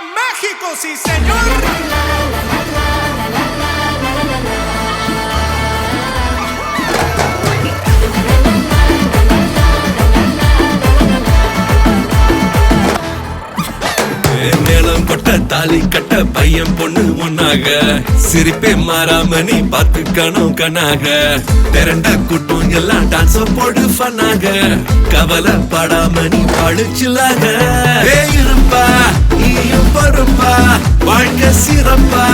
México, sí señor. மேளம் கொட்ட தாலி கட்ட பையன் பொண்ணு ஒன்னாக சிரிப்பே மாறாம நீ பாத்துக்கணும் கண்ணாக திரண்ட கூட்டம் எல்லாம் டான்ஸ் போடு ஃபன்னாக கவலைப்படாம நீ பழிச்சிலாக இருப்பா நீயும் பொறுப்பா வாழ்க்கை சிறப்பா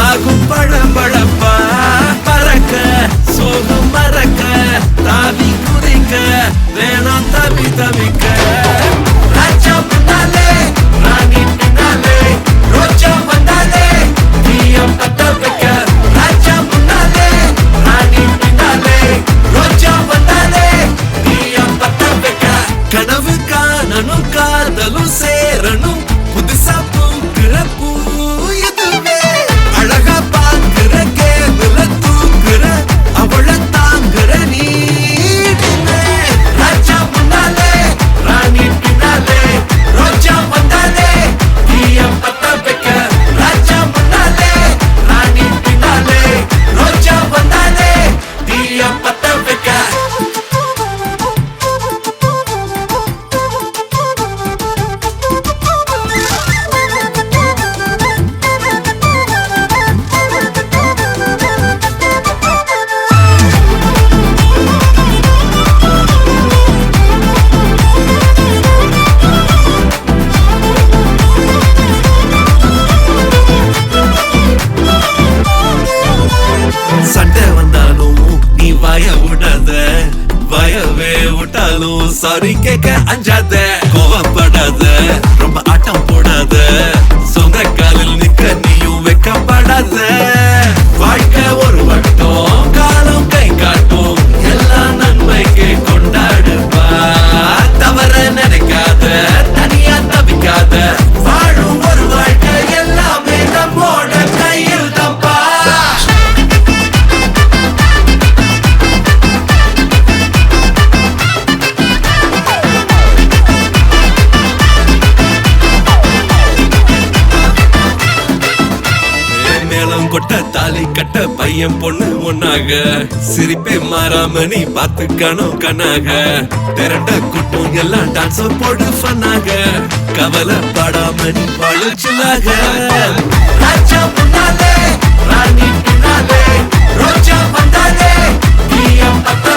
ஆகும் பழப்பழப்பா பறக்க சோகம் மறக்க தாவி குதிக்க வேணாம் தவி தவிக்க ராஜா முன்னாலே ராணி பின்னாலே ரோஜா வந்தாலே நீயம் பத்த வைக்க ராஜா முன்னாலே ராணி பின்னாலே ரோஜா வந்தாலே நீயம் பத்த வைக்க கனவு காணணும் காதலும் சேரணும் புதுசா பூக்குற பூ இதுவே அழகா பாக்குற கேவல தூக்குற அவள தாங்குற நீ ராஜா முன்னாலே ராணி பின்னாலே ரோஜா வந்தாலே நீயம் பத்த வைக்க ராஜா முன்னாலே ராணி பின்னாலே ரோஜா வந்தாலே நீயம் பத்த வைக்க சண்டை வந்தாலும் நீ வாய விடாத வயவே விட்டாலும் சாரி கேட்க அஞ்சாத கோவப்படாத ரொம்ப ஆட்டம் போடாத சொந்த காலில் நிக்க நீயும் வெக்கப்படாத வாழ்க்கை ஒரு வட்டம் காலம் கை காட்டும் எல்லா நன்மைக்கு கொண்டாடுவா தவற நினைக்காத தனியா தவிக்காத வாழும் ஒரு வாழ்க்கை எல்லாமே நம்மோட கையில் தப்பா மேளம் கொட்ட தாலி கட்ட பையன் பொண்ணு ஒன்னாக சிரிப்பே மாறாம நீ பாத்துக்கணும் கண்ணாக திரண்ட கூட்டம் எல்லாம் டான்ஸ் போடு ஃபன்னாக கவலைப்படாம நீ பழிச்சிலாக ராஜா முன்னாலே ராணி பின்னாலே ரோஜா வந்தாலே நீயம் பத்த